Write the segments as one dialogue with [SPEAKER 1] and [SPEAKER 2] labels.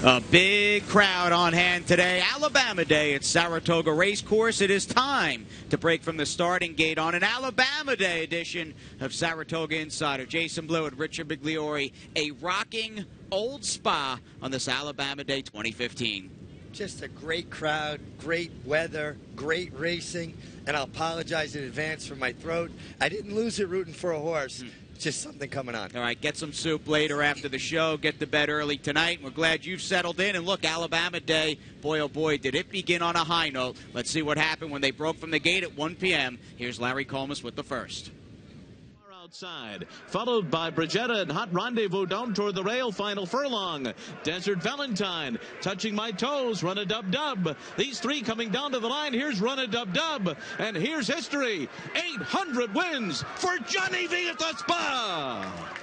[SPEAKER 1] A big crowd on hand today. Alabama Day at Saratoga Racecourse. It is time to break from the starting gate on an Alabama Day edition of Saratoga Insider. Jason Blewitt, Richard Migliore, a rocking old spa on this Alabama Day 2015.
[SPEAKER 2] Just a great crowd, great weather, great racing, and I'll apologize in advance for my throat. I didn't lose it rooting for a horse. Just something coming on.
[SPEAKER 1] All right, get some soup later after the show. Get to bed early tonight. We're glad you've settled in. And look, Alabama Day, boy, oh boy, did it begin on a high note. Let's see what happened when they broke from the gate at 1 p.m. Here's Larry Colmus with the first.
[SPEAKER 3] Outside, followed by Brigetta and Hot Rendezvous down toward the rail, final furlong. Desert Valentine, Touching My Toes, Run-a-Dub-Dub. These three coming down to the line. Here's Run-a-Dub-Dub, and here's history. 800 wins for Johnny V at the Spa.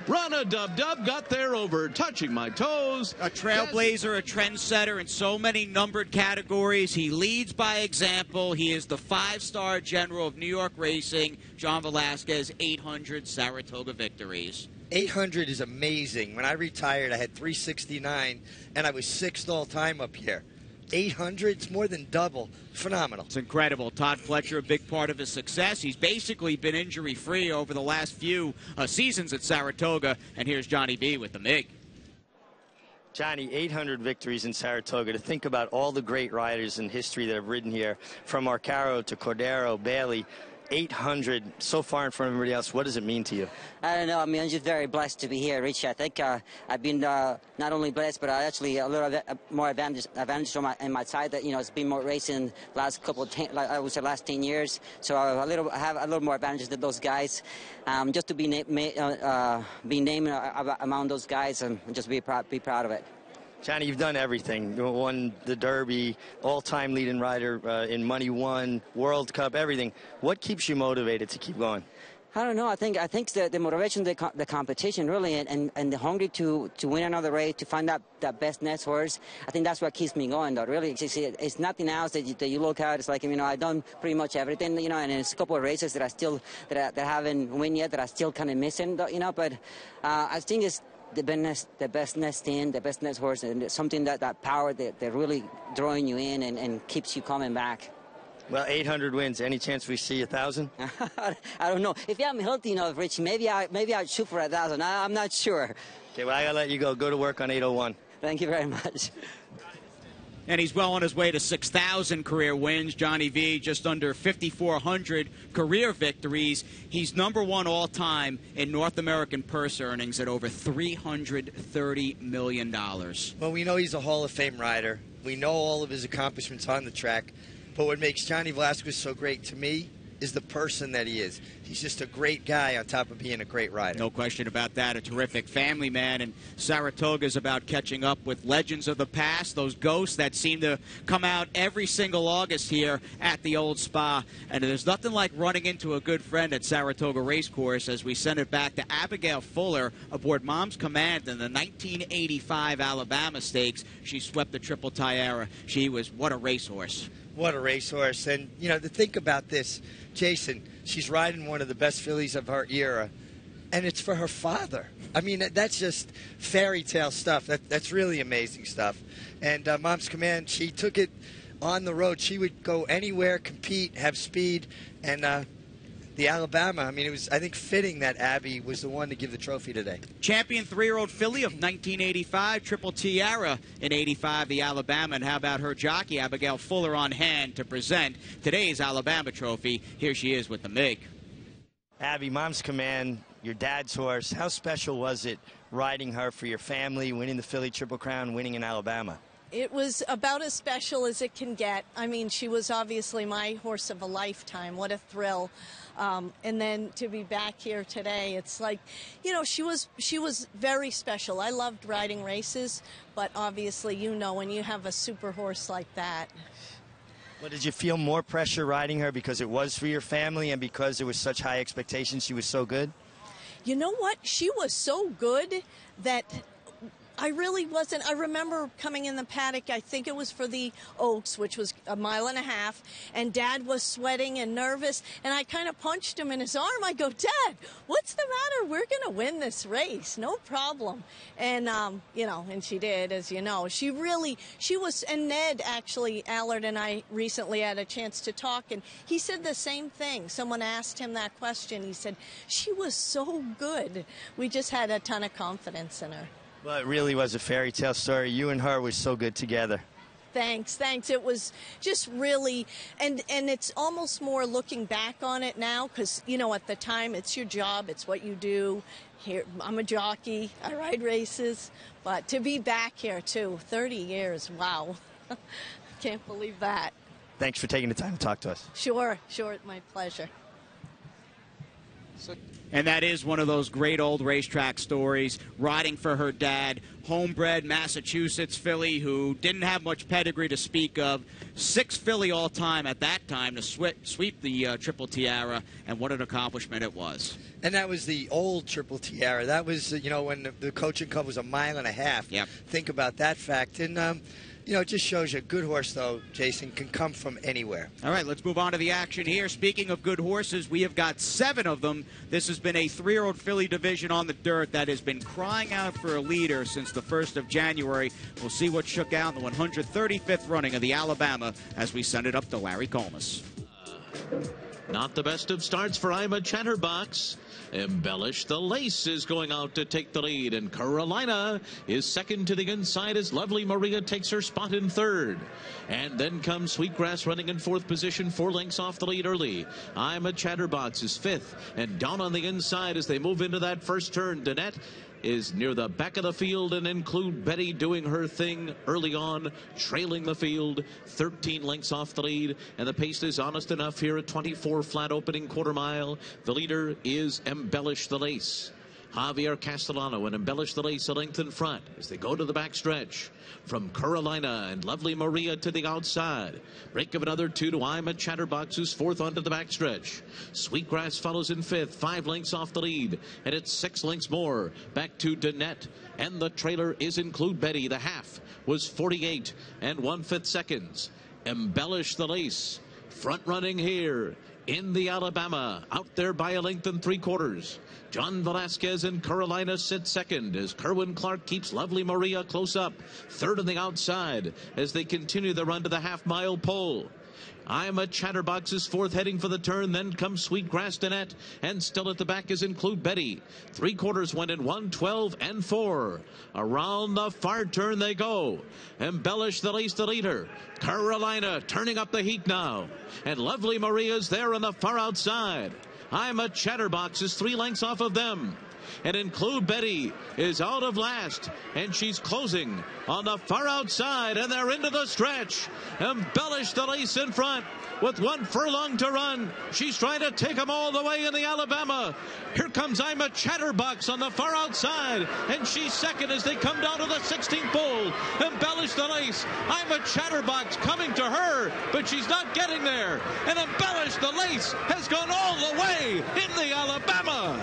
[SPEAKER 3] Run-a-Dub-Dub got there over Touching My Toes.
[SPEAKER 1] A trailblazer, a trendsetter in so many numbered categories. He leads by example. He is the five-star general of New York racing. John Velazquez, 800 Saratoga victories.
[SPEAKER 2] 800 is amazing. When I retired, I had 369, and I was 6th all-time up here. 800, it's more than double. Phenomenal.
[SPEAKER 1] It's incredible. Todd Fletcher, a big part of his success. He's basically been injury-free over the last few seasons at Saratoga. And here's Johnny V with the MIG.
[SPEAKER 4] Johnny, 800 victories in Saratoga. To think about all the great riders in history that have ridden here, from Arcaro to Cordero, Bailey, 800 so far in front of everybody else. What does it mean to you?
[SPEAKER 5] I don't know. I mean, I'm just very blessed to be here, Rich. I think I've been not only blessed, but actually a little more advantage on my side. That it's been more racing last couple of last 10 years. So I have a little more advantage than those guys. Just to be named among those guys and just be proud of it.
[SPEAKER 4] Johnny, you've done everything. You won the Derby, all-time leading rider in Money One, World Cup, everything. What keeps you motivated to keep going?
[SPEAKER 5] I don't know. I think the motivation, the competition, really, and the hunger to win another race, to find that best next horse. I think that's what keeps me going, though. Really, it's nothing else that you look at. It's like, I've done pretty much everything, and there's a couple of races that I haven't won yet, that I still kind of missing, But I think it's the best nest in, the best nest horse, and something that power that really drawing you in and keeps you coming back.
[SPEAKER 4] Well, 800 wins. Any chance we see 1,000?
[SPEAKER 5] I don't know. If I'm healthy enough, Rich, maybe I'd shoot for 1,000. I'm not sure.
[SPEAKER 4] Okay, well, I gotta let you go. Go to work on 801.
[SPEAKER 5] Thank you very much.
[SPEAKER 1] And he's well on his way to 6,000 career wins. Johnny V, just under 5,400 career victories. He's #1 all-time in North American purse earnings at over $330 million.
[SPEAKER 2] Well, we know he's a Hall of Fame rider. We know all of his accomplishments on the track. But what makes Johnny Velazquez so great to me is the person that he is. He's just a great guy on top of being a great rider.
[SPEAKER 1] No question about that. A terrific family man. And Saratoga is about catching up with legends of the past, those ghosts that seem to come out every single August here at the old spa. And there's nothing like running into a good friend at Saratoga Racecourse as we send it back to Abigail Fuller aboard Mom's Command in the 1985 Alabama Stakes. She swept the Triple Tiara. She was, what a racehorse.
[SPEAKER 2] What a racehorse. And, to think about this, Jason, she's riding one of the best fillies of her era, and it's for her father. I mean, that's just fairy tale stuff. That's really amazing stuff. And Mom's Command, she took it on the road. She would go anywhere, compete, have speed, and the Alabama, I mean, it was, I think, fitting that Abby was the one to give the trophy today.
[SPEAKER 1] Champion 3-year-old filly of 1985, Triple Tiara in 85, the Alabama. And how about her jockey, Abigail Fuller, on hand to present today's Alabama trophy. Here she is with the MIG.
[SPEAKER 4] Abby, Mom's Command, your dad's horse. How special was it riding her for your family, winning the Philly Triple Crown, winning in Alabama?
[SPEAKER 6] It was about as special as it can get. I mean, she was obviously my horse of a lifetime. What a thrill. And then to be back here today, it's like, she was very special. I loved riding races, but obviously, when you have a super horse like that.
[SPEAKER 4] Well, did you feel more pressure riding her because it was for your family and because there was such high expectations, she was so good?
[SPEAKER 6] You know what? She was so good that I really wasn't. I remember coming in the paddock, I think it was for the Oaks, which was 1.5 miles, and Dad was sweating and nervous, and I kind of punched him in his arm. I go, Dad, what's the matter? We're going to win this race. No problem. And, and she did, as you know. She was, and Ned, actually, Allard and I recently had a chance to talk, and he said the same thing. Someone asked him that question. He said, she was so good. We just had a ton of confidence in her.
[SPEAKER 4] Well, it really was a fairy tale story. You and her were so good together.
[SPEAKER 6] Thanks. It was just really, and it's almost more looking back on it now, because, at the time, it's your job, it's what you do. Here, I'm a jockey, I ride races, but to be back here, too, 30 years, wow. Can't believe that.
[SPEAKER 4] Thanks for taking the time to talk to us.
[SPEAKER 6] Sure, my pleasure.
[SPEAKER 1] And that is one of those great old racetrack stories, riding for her dad, homebred Massachusetts filly who didn't have much pedigree to speak of. 6th filly all time at that time to sweep the Triple Tiara, and what an accomplishment it was.
[SPEAKER 2] And that was the old Triple Tiara. That was, when the Coaching Cup was 1.5 miles.
[SPEAKER 1] Yep.
[SPEAKER 2] Think about that fact. And, it just shows you a good horse, though, Jason, can come from anywhere.
[SPEAKER 1] All right, let's move on to the action here. Speaking of good horses, we have got 7 of them. This has been a 3-year-old filly division on the dirt that has been crying out for a leader since the 1st of January. We'll see what shook out in the 135th running of the Alabama as we send it up to Larry Colmus.
[SPEAKER 3] Not the best of starts for I'm a Chatterbox. Embellish the Lace is going out to take the lead, and Carolina is second to the inside as Lovely Maria takes her spot in 3rd. And then comes Sweetgrass running in 4th position, 4 lengths off the lead early. I'm a Chatterbox is 5th, and down on the inside as they move into that first turn, Danette is near the back of the field, and include Betty doing her thing early on, trailing the field 13 lengths off the lead, and the pace is honest enough here at 24 flat opening quarter mile. The leader is Embellish the Lace. Javier Castellano and Embellish the Lace a length in front as they go to the back stretch. From Carolina and Lovely Maria to the outside. Break of another 2 to I'm a Chatterbox, who's 4th onto the back stretch. Sweetgrass follows in 5th, 5 lengths off the lead, and it's 6 lengths more back to Danette. And the trailer is Include Betty. The half was 48 1/5 seconds. Embellish the Lace front running here in the Alabama, out there by a length and 3/4. John Velazquez and Carolina sit second as Kerwin Clark keeps Lovely Maria close up. 3rd on the outside as they continue the run to the half-mile pole. I'm a Chatterbox is 4th heading for the turn. Then comes Sweetgrass Danette, and still at the back is Include Betty. 3/4 went in 1:12 4. Around the far turn they go. Embellish the Lace the leader. Carolina turning up the heat now, and Lovely Maria's there on the far outside. I'm a Chatterbox is 3 lengths off of them. And Include Betty is out of last, and she's closing on the far outside, and they're into the stretch. Embellish the Lace in front with 1 furlong to run. She's trying to take them all the way in the Alabama. Here comes I'm a Chatterbox on the far outside, and she's second as they come down to the 16th pole. Embellish the Lace. I'm a Chatterbox coming to her, but she's not getting there. And Embellish the Lace has gone all the way in the Alabama.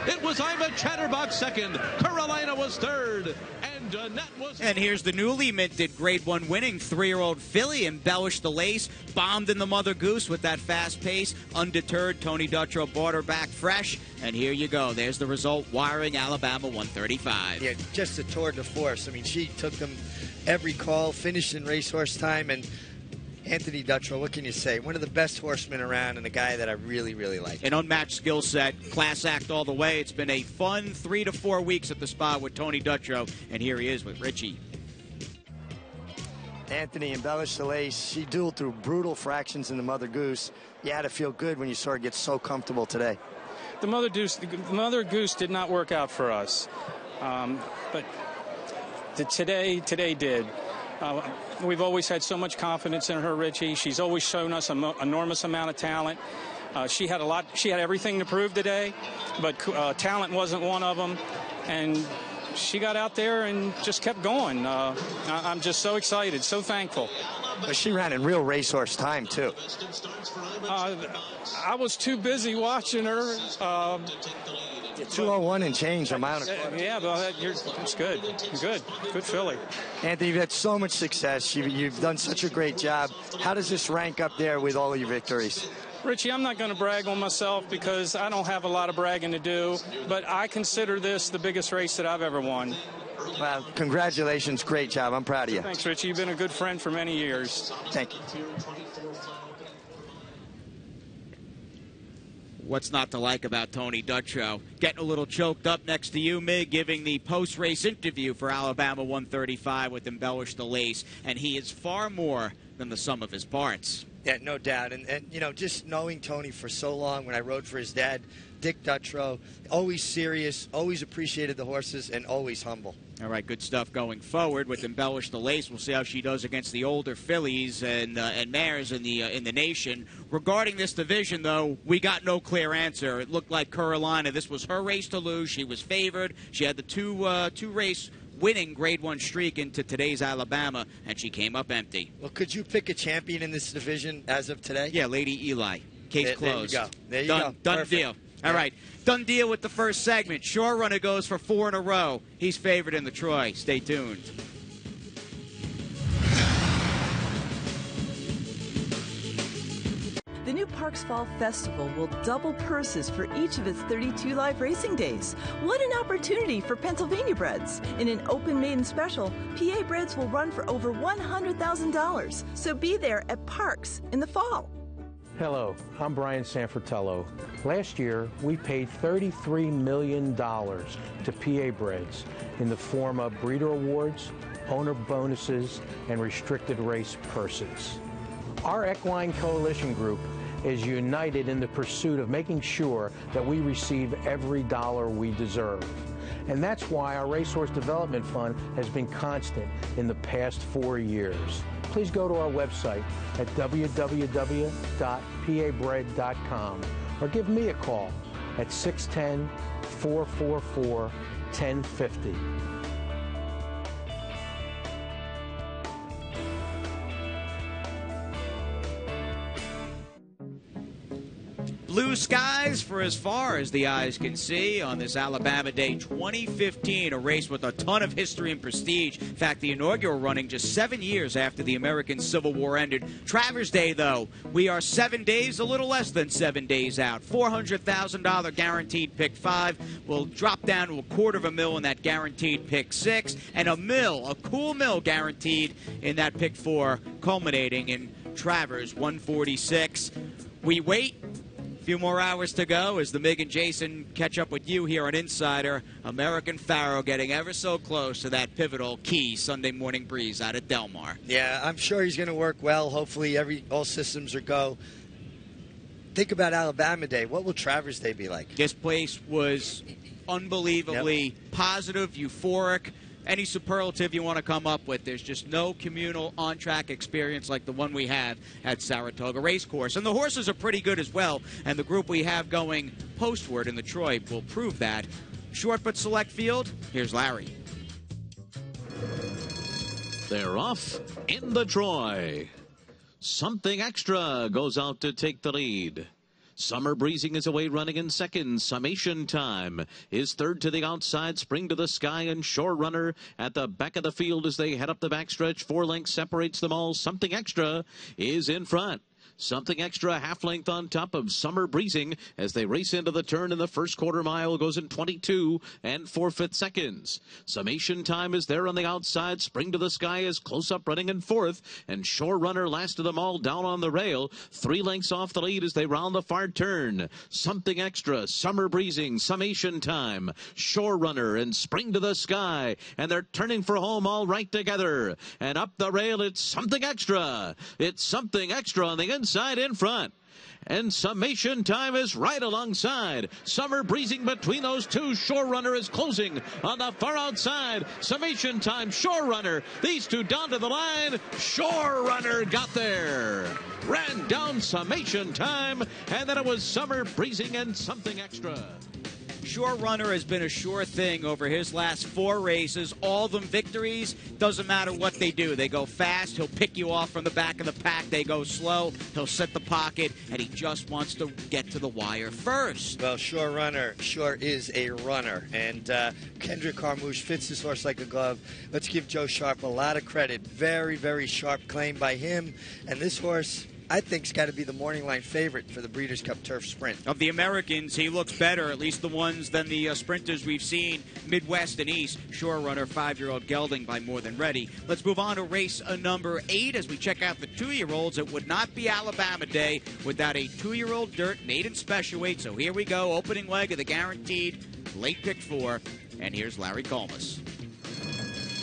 [SPEAKER 3] It was I'm a Chatterbox second. Carolina was 3rd. And Danette was...
[SPEAKER 1] And here's the newly minted Grade 1 winning 3-year-old filly, Embellish the Lace, bombed in the Mother Goose with that fast pace. Undeterred, Tony Dutrow brought her back fresh. And here you go. There's the result, wiring Alabama 135.
[SPEAKER 2] Yeah, just a tour de force. I mean, she took them every call, finished in racehorse time, and Anthony Dutrow, what can you say? One of the best horsemen around, and a guy that I really, really like.
[SPEAKER 1] An unmatched skill set, class act all the way. It's been a fun 3 to 4 weeks at the spa with Tony Dutrow, and here he is with Richie.
[SPEAKER 4] Anthony Embellish the Lace. She dueled through brutal fractions in the Mother Goose. You had to feel good when you saw her get so comfortable today.
[SPEAKER 7] The Mother Goose did not work out for us, but today did. We've always had so much confidence in her, Richie. She's always shown us an enormous amount of talent. She had everything to prove today, but talent wasn't one of them. And she got out there and just kept going. I'm just so excited, so thankful.
[SPEAKER 4] But she ran in real racehorse time, too.
[SPEAKER 7] I was too busy watching her.
[SPEAKER 2] 201 and change amount of.
[SPEAKER 7] Yeah, well, that's good. Good filly.
[SPEAKER 2] Anthony, you've had so much success. You've done such a great job. How does this rank up there with all your victories?
[SPEAKER 7] Richie, I'm not going to brag on myself because I don't have a lot of bragging to do, but I consider this the biggest race that I've ever won.
[SPEAKER 2] Well, congratulations. Great job. I'm proud of you.
[SPEAKER 7] Thanks, Richie. You've been a good friend for many years.
[SPEAKER 2] Thank you.
[SPEAKER 1] What's not to like about Tony Dutrow? Getting a little choked up next to you, Mig, giving the post-race interview for Alabama 135 with Embellish the Lace, and he is far more than the sum of his parts.
[SPEAKER 2] Yeah, no doubt. And you know, just knowing Tony for so long when I rode for his dad, Dick Dutrow, always serious, always appreciated the horses, and always humble.
[SPEAKER 1] All right, good stuff going forward with Embellish the Lace. We'll see how she does against the older fillies and mares in the nation. Regarding this division, though, we got no clear answer. It looked like Carolina. This was her race to lose. She was favored. She had the two race winning Grade 1 streak into today's Alabama, and she came up empty.
[SPEAKER 2] Well, could you pick a champion in this division as of today?
[SPEAKER 1] Yeah, Lady Eli. Case closed.
[SPEAKER 2] There you go.
[SPEAKER 1] Done
[SPEAKER 2] Perfect.
[SPEAKER 1] deal. All right. Done deal with the first segment. Shore Runner goes for 4 in a row. He's favored in the Troy. Stay tuned.
[SPEAKER 8] The new Parks Fall Festival will double purses for each of its 32 live racing days. What an opportunity for Pennsylvania breds. In an open maiden special, PA breds will run for over $100,000. So be there at Parks in the fall.
[SPEAKER 9] Hello, I'm Brian Sanfratello. Last year, we paid $33 million to PA breds in the form of breeder awards, owner bonuses, and restricted race purses. Our Equine Coalition Group is united in the pursuit of making sure that we receive every dollar we deserve. And that's why our Racehorse Development Fund has been constant in the past 4 years. Please go to our website at www.pabred.com or give me a call at 610-444-1050.
[SPEAKER 1] Blue skies for as far as the eyes can see on this Alabama Day 2015, a race with a ton of history and prestige. In fact, the inaugural running just 7 years after the American Civil War ended. Travers Day, though, we are 7 days, a little less than 7 days out. $400,000 guaranteed pick 5 will drop down to $250,000 in that guaranteed pick 6, and a cool mill guaranteed in that pick 4, culminating in Travers 146. We wait. Few more hours to go as the Mig and Jason catch up with you here on Insider. American Pharoah getting ever so close to that pivotal key Sunday morning breeze out at Del Mar.
[SPEAKER 2] Yeah, I'm sure he's going to work well. Hopefully all systems are go. Think about Alabama Day. What will Travers Day be like?
[SPEAKER 1] This place was unbelievably positive, euphoric. Any superlative you want to come up with. There's just no communal on-track experience like the one we have at Saratoga Racecourse. And the horses are pretty good as well, and the group we have going postward in the Troy will prove that. Short but select field, here's Larry.
[SPEAKER 3] They're off in the Troy. Something Extra goes out to take the lead. Summer Breezing is away running in second. Summation Time is third to the outside. Spring to the Sky and Shore Runner at the back of the field as they head up the backstretch. 4 lengths separates them all. Something Extra is in front. Something Extra half length on top of Summer Breezing as they race into the turn in the first quarter mile. Goes in 22 4/5 seconds. Summation Time is there on the outside. Spring to the Sky is close up running in fourth, and Shore Runner last of them all down on the rail. 3 lengths off the lead as they round the far turn. Something Extra, Summer Breezing, Summation Time, Shore Runner, and Spring to the Sky, and they're turning for home all right together. And up the rail, it's Something Extra. It's Something Extra on the inside in front. And Summation Time is right alongside. Summer Breezing between those two. Shore Runner is closing on the far outside. Summation Time, Shore Runner. These two down to the line. Shore Runner got there. Ran down Summation Time. And then it was Summer Breezing and Something Extra.
[SPEAKER 1] Sure Runner has been a sure thing over his last 4 races. All of them victories. Doesn't matter what they do. They go fast. He'll pick you off from the back of the pack. They go slow. He'll set the pocket, and he just wants to get to the wire first.
[SPEAKER 2] Well, Sure Runner sure is a runner, and Kendrick Carmouche fits his horse like a glove. Let's give Joe Sharp a lot of credit. Very, very sharp claim by him, and this horse, I think, has got to be the morning line favorite for the Breeders' Cup Turf Sprint.
[SPEAKER 1] Of the Americans, he looks better, at least the ones, than the sprinters we've seen, Midwest and East. Sure Runner, 5-year-old gelding by More Than Ready. Let's move on to race number 8 as we check out the 2-year-olds. It would not be Alabama Day without a 2-year-old dirt maiden special weight. So here we go, opening leg of the guaranteed late pick 4. And here's Larry Colmus.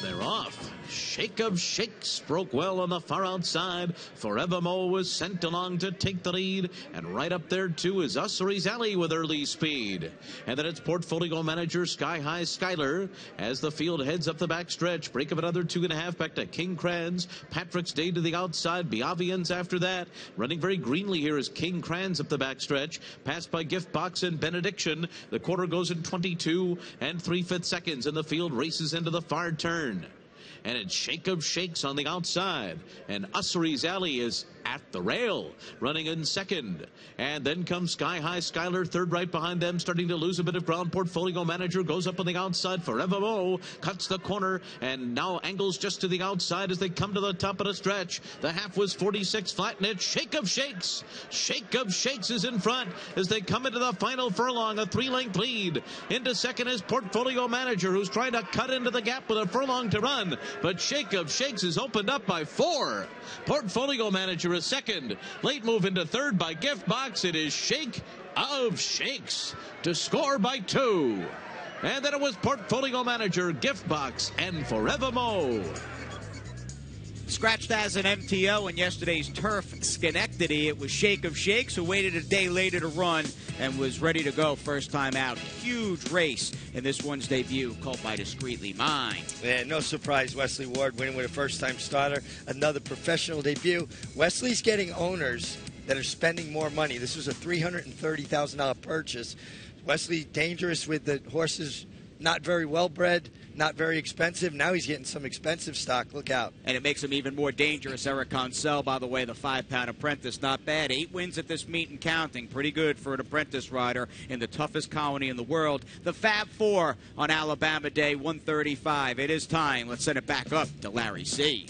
[SPEAKER 3] They're off. Shake of Shakes broke well on the far outside. Forevermore was sent along to take the lead. And right up there, too, is Ussery's Alley with early speed. And then it's Portfolio Manager Sky High Skyler as the field heads up the backstretch. Break of another 2.5 back to King Kranz. Patrick's Day to the outside. Biavians after that. Running very greenly here is King Kranz up the backstretch. Passed by Gift Box and Benediction. The quarter goes in 22 and 3/5 seconds. And the field races into the far turn. And it's Shake of Shakes on the outside. And Ussery's Alley is at the rail, running in second. And then comes Sky High Skyler, third right behind them, starting to lose a bit of ground. Portfolio Manager goes up on the outside. Forevermore cuts the corner and now angles just to the outside as they come to the top of the stretch. The half was 46 flat, and it's Shake of Shakes. Shake of Shakes is in front as they come into the final furlong, a 3-length lead. Into second is Portfolio Manager, who's trying to cut into the gap with a furlong to run. But Shake of Shakes is opened up by 4. Portfolio Manager is second. Late move into third by Gift Box. It is Shake of Shakes to score by 2. And then it was Portfolio Manager, Gift Box, and Forevermore.
[SPEAKER 1] Scratched as an MTO in yesterday's Turf Schenectady. It was Shake of Shakes, who waited a day later to run and was ready to go first time out. Huge race in this one's debut, called by Discreetly Mine.
[SPEAKER 2] Yeah, no surprise, Wesley Ward winning with a first-time starter. Another professional debut. Wesley's getting owners that are spending more money. This was a $330,000 purchase. Wesley dangerous with the horses, not very well bred, not very expensive. Now he's getting some expensive stock. Look out.
[SPEAKER 1] And it makes him even more dangerous. Eric Consell, by the way, the 5-pound apprentice, not bad. 8 wins at this meet and counting. Pretty good for an apprentice rider in the toughest colony in the world. The Fab 4 on Alabama Day, 135. It is time. Let's send it back up to Larry C.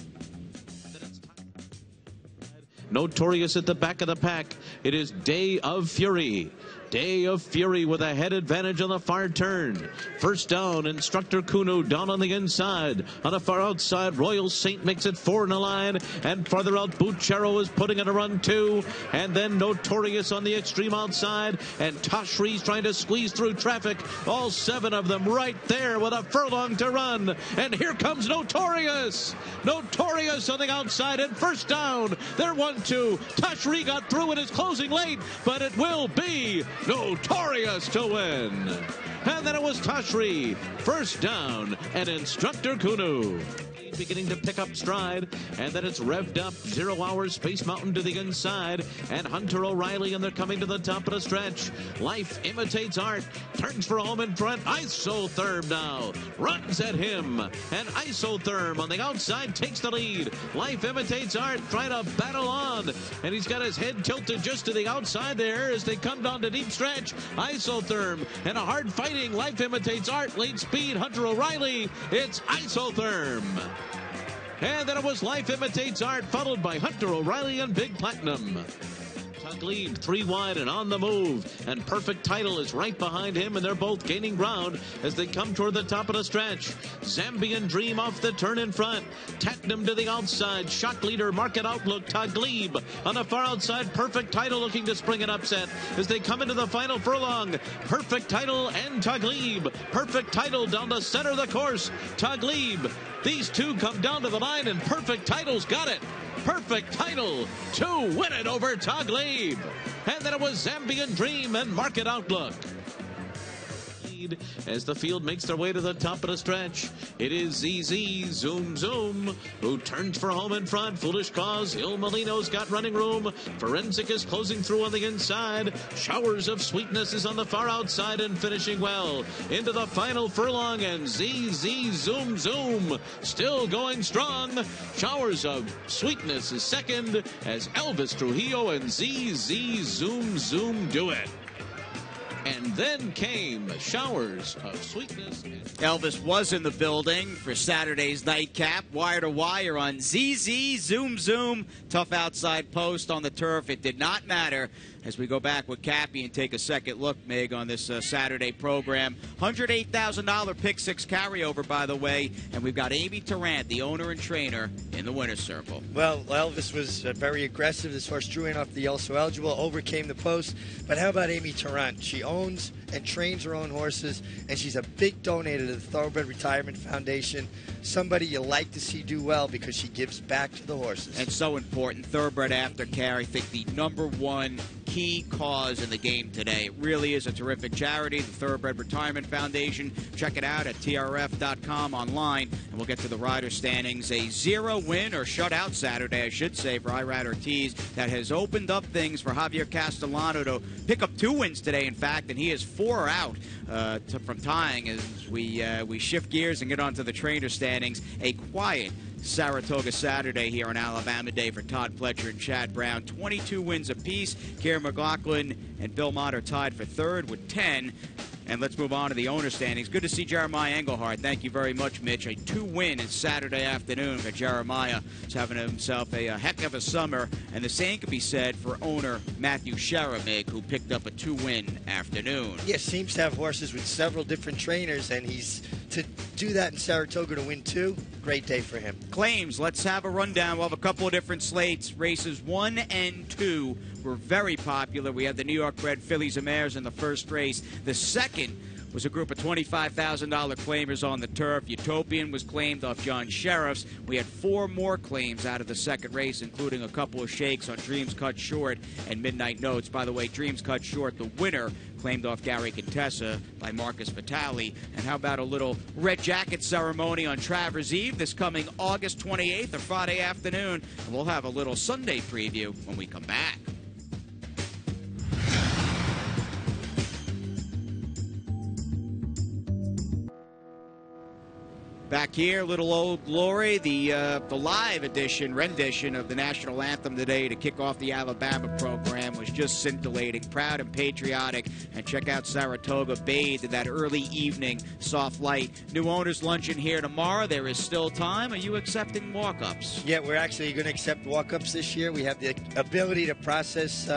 [SPEAKER 3] Notorious at the back of the pack. It is Day of Fury. Day of Fury with a head advantage on the far turn. First down, Instructor Kuno down on the inside. On the far outside, Royal Saint makes it 4 in a line. And farther out, Buchero is putting in a run 2. And then Notorious on the extreme outside. And Toshri's trying to squeeze through traffic. All 7 of them right there with a furlong to run. And here comes Notorious. Notorious on the outside and first down. They're 1-2. Toshri got through and is closing late. But it will be Notorious to win. And then it was Toshri, first down, and Instructor Kuno beginning to pick up stride, and then it's revved up. 0 hours, Space Mountain to the inside, and Hunter O'Reilly, and they're coming to the top of the stretch. Life Imitates Art, turns for home in front. Isotherm now runs at him, and Isotherm on the outside takes the lead. Life Imitates Art trying to battle on, and he's got his head tilted just to the outside there as they come down to deep stretch. Isotherm and a hard fighting Life Imitates Art, late speed Hunter O'Reilly. It's Isotherm. And then it was Life Imitates Art, followed by Hunter O'Reilly and Big Platinum. Tug lead, 3 wide and on the move. And Perfect Title is right behind him, and they're both gaining ground as they come toward the top of the stretch. Zambian Dream off the turn in front. Tatnam to the outside. Shock leader, Market Outlook, Taglib. On the far outside, Perfect Title looking to spring an upset as they come into the final furlong. Perfect Title and Taglib. Perfect Title down the center of the course. Taglib. These two come down to the line, and Perfect Title's got it. Perfect Title to win it over Taglib. And then it was Zambian Dream and Market Outlook. as the field makes their way to the top of the stretch. It is ZZ Zoom Zoom who turns for home in front. Foolish Cause, Il Molino's got running room. Forensic is closing through on the inside. Showers of Sweetness is on the far outside and finishing well into the final furlong, and ZZ Zoom Zoom still going strong. Showers of Sweetness is second as Elvis Trujillo and ZZ Zoom Zoom do it. And then came Showers of Sweetness.
[SPEAKER 1] Elvis was in the building for Saturday's nightcap. Wire to wire on ZZ Zoom Zoom. Tough outside post on the turf. It did not matter as we go back with Cappy and take a second look, Mig, on this Saturday program. $108,000 pick six carryover, by the way. And we've got Amy Tarrant, the owner and trainer, in the winner's circle.
[SPEAKER 2] Well, Elvis was very aggressive. This horse drew in off the also eligible, overcame the post. But how about Amy Tarrant? She owns and trains her own horses, and she's a big donator to the Thoroughbred Retirement Foundation. Somebody you like to see do well because she gives back to the horses.
[SPEAKER 1] And so important. Thoroughbred aftercare, I think the #1 key cause in the game today. It really is a terrific charity, the Thoroughbred Retirement Foundation. Check it out at trf.com online, and we'll get to the rider standings. A 0-win or shutout Saturday, I should say, for Irad Ortiz. That has opened up things for Javier Castellano to pick up 2 wins today, in fact, and he is 4 out from tying as we shift gears and get onto the trainer standings. A quiet Saratoga Saturday here on Alabama Day for Todd Fletcher and Chad Brown. 22 wins apiece. Kieran McLaughlin and Bill Mott are tied for third with 10. And let's move on to the owner standings. Good to see Jeremiah Engelhardt. Thank you very much, Mitch. A 2-win Saturday afternoon for Jeremiah. He's having himself a heck of a summer. And the same could be said for owner Matthew Sharamig, who picked up a 2-win afternoon.
[SPEAKER 2] Yeah, seems to have horses with several different trainers, and to do that in Saratoga to win 2, great day for him.
[SPEAKER 1] Claims, let's have a rundown. We'll have a couple of different slates. Races 1 and 2 were very popular. We had the New York bred fillies and mares in the first race. The second was a group of $25,000 claimers on the turf. Utopian was claimed off John Sheriff's. We had 4 more claims out of the second race, including a couple of shakes on Dreams Cut Short and Midnight Notes. By the way, Dreams Cut Short, the winner, claimed off Gary Contessa by Marcus Vitale. And how about a little red jacket ceremony on Travers Eve this coming August 28th or Friday afternoon? And we'll have a little Sunday preview when we come back. Back here, Little Old Glory, the live edition, rendition of the national anthem today to kick off the Alabama program was just scintillating, proud and patriotic. And check out Saratoga bathed in that early evening soft light. New owners luncheon here tomorrow. There is still time. Are you accepting walk-ups?
[SPEAKER 2] Yeah, we're actually going to accept walk-ups this year. We have the ability to process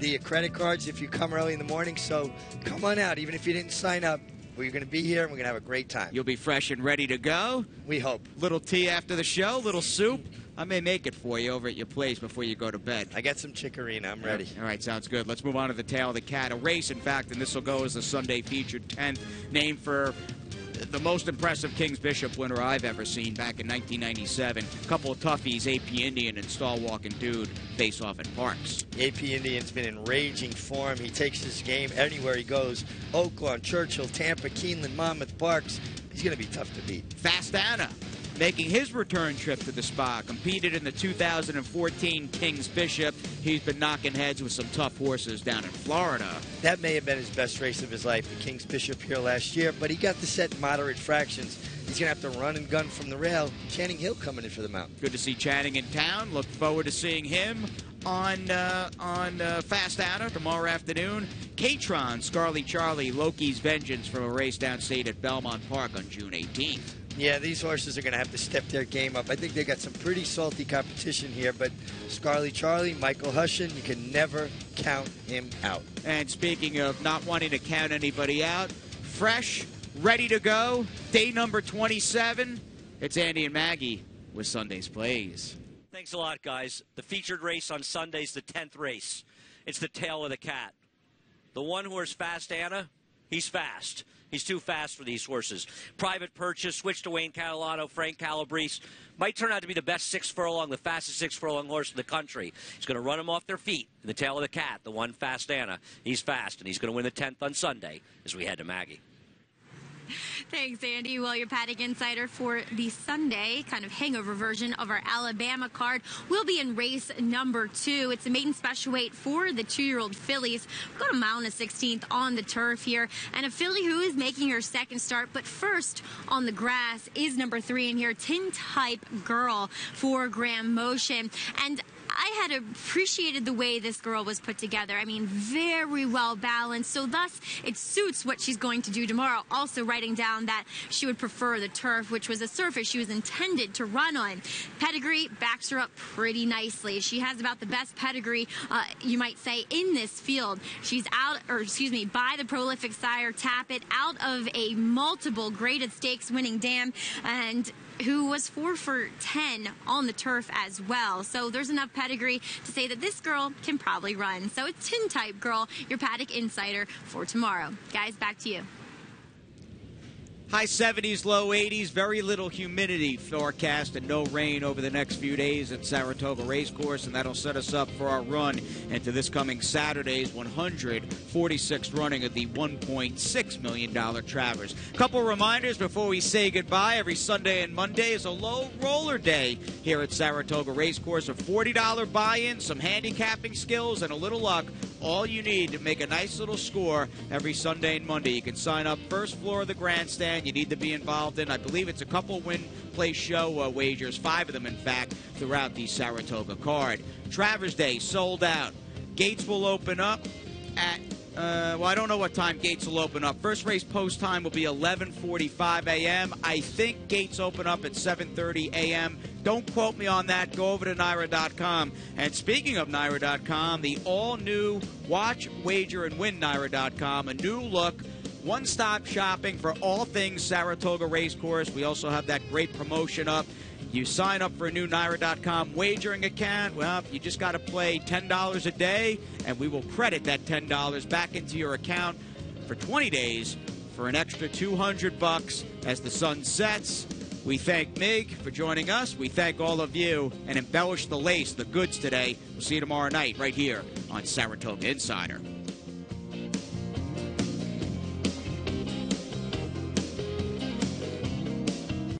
[SPEAKER 2] the credit cards if you come early in the morning. So come on out, even if you didn't sign up. We're going to be here, and we're going to have a great time.
[SPEAKER 1] You'll be fresh and ready to go?
[SPEAKER 2] We hope.
[SPEAKER 1] Little tea after the show, little soup. I may make it for you over at your place before you go to bed.
[SPEAKER 2] I got some chicorina. I'm ready.
[SPEAKER 1] All right, sounds good. Let's move on to the tail of the cat. A race, in fact, and this will go as the Sunday featured 10th, named for the most impressive King's Bishop winner I've ever seen back in 1997. A couple of toughies, AP Indian and Stall Walking Dude, face off at Parks.
[SPEAKER 2] AP Indian's been in raging form. He takes this game anywhere he goes. Oaklawn, Churchill, Tampa, Keeneland, Monmouth, Parks. He's going to be tough to beat.
[SPEAKER 1] Fast Anna making his return trip to the Spa. Competed in the 2014 King's Bishop. He's been knocking heads with some tough horses down in Florida.
[SPEAKER 2] That may have been his best race of his life, the King's Bishop here last year, but he got to set moderate fractions. He's going to have to run and gun from the rail. Channing Hill coming in for the mount.
[SPEAKER 1] Good to see Channing in town. Look forward to seeing him on Fast Anna tomorrow afternoon. K-Tron, Scarly Charlie, Loki's Vengeance from a race downstate at Belmont Park on June 18th.
[SPEAKER 2] Yeah, these horses are going to have to step their game up. I think they got some pretty salty competition here, but Scarly Charlie, Michael Hushin, you can never count him out.
[SPEAKER 1] And speaking of not wanting to count anybody out, fresh, ready to go, day number 27, it's Andy and Maggie with Sunday's Plays.
[SPEAKER 10] Thanks a lot, guys. The featured race on Sunday's the 10th race. It's the tail of the cat. The one horse, Fast Anna, he's fast. He's too fast for these horses. Private Purchase, switch to Wayne Catalano, Frank Calabrese. Might turn out to be the best 6 furlong, the fastest 6 furlong horse in the country. He's going to run them off their feet. The tail of the cat, the one Fast Anna. He's fast, and he's going to win the 10th on Sunday as we head to Maggie.
[SPEAKER 11] Thanks, Andy. Well, your paddock insider for the Sunday kind of hangover version of our Alabama card will be in race number 2. It's a maiden special weight for the 2-year-old fillies. We've got a mile and a 16th on the turf here, and a filly who is making her second start, but first on the grass is number 3 in here, Tin Type Girl for Graham Motion. And I had appreciated the way this girl was put together. I mean, very well balanced. So thus, it suits what she's going to do tomorrow. Also writing down that she would prefer the turf, which was a surface she was intended to run on. Pedigree backs her up pretty nicely. She has about the best pedigree, you might say, in this field. She's by the prolific sire Tappet, out of a multiple graded stakes winning dam, and who was 4 for 10 on the turf as well. So there's enough pedigree to say that this girl can probably run. So it's Tin Type Girl, your paddock insider for tomorrow. Guys, back to you.
[SPEAKER 1] High 70s, low 80s, very little humidity forecast and no rain over the next few days at Saratoga Racecourse, and that'll set us up for our run into this coming Saturday's 146th running of the $1.6 million Travers. Couple reminders before we say goodbye. Every Sunday and Monday is a low roller day here at Saratoga Racecourse. A $40 buy-in, some handicapping skills, and a little luck. All you need to make a nice little score every Sunday and Monday. You can sign up first floor of the grandstand. You need to be involved in, I believe it's a couple win, play, show wagers, 5 of them, in fact, throughout the Saratoga card. Travers Day sold out. Gates will open up at, well, I don't know what time gates will open up. First race post time will be 11:45 a.m. I think gates open up at 7:30 a.m. Don't quote me on that. Go over to NYRA.com. And speaking of NYRA.com, the all-new Watch, Wager, and Win NYRA.com, a new look, one-stop shopping for all things Saratoga Racecourse. We also have that great promotion up. You sign up for a new NYRA.com wagering account. Well, you just got to play $10 a day, and we will credit that $10 back into your account for 20 days for an extra $200 as the sun sets. We thank Mig for joining us. We thank all of you, and embellish the lace, the goods today. We'll see you tomorrow night right here on Saratoga Insider.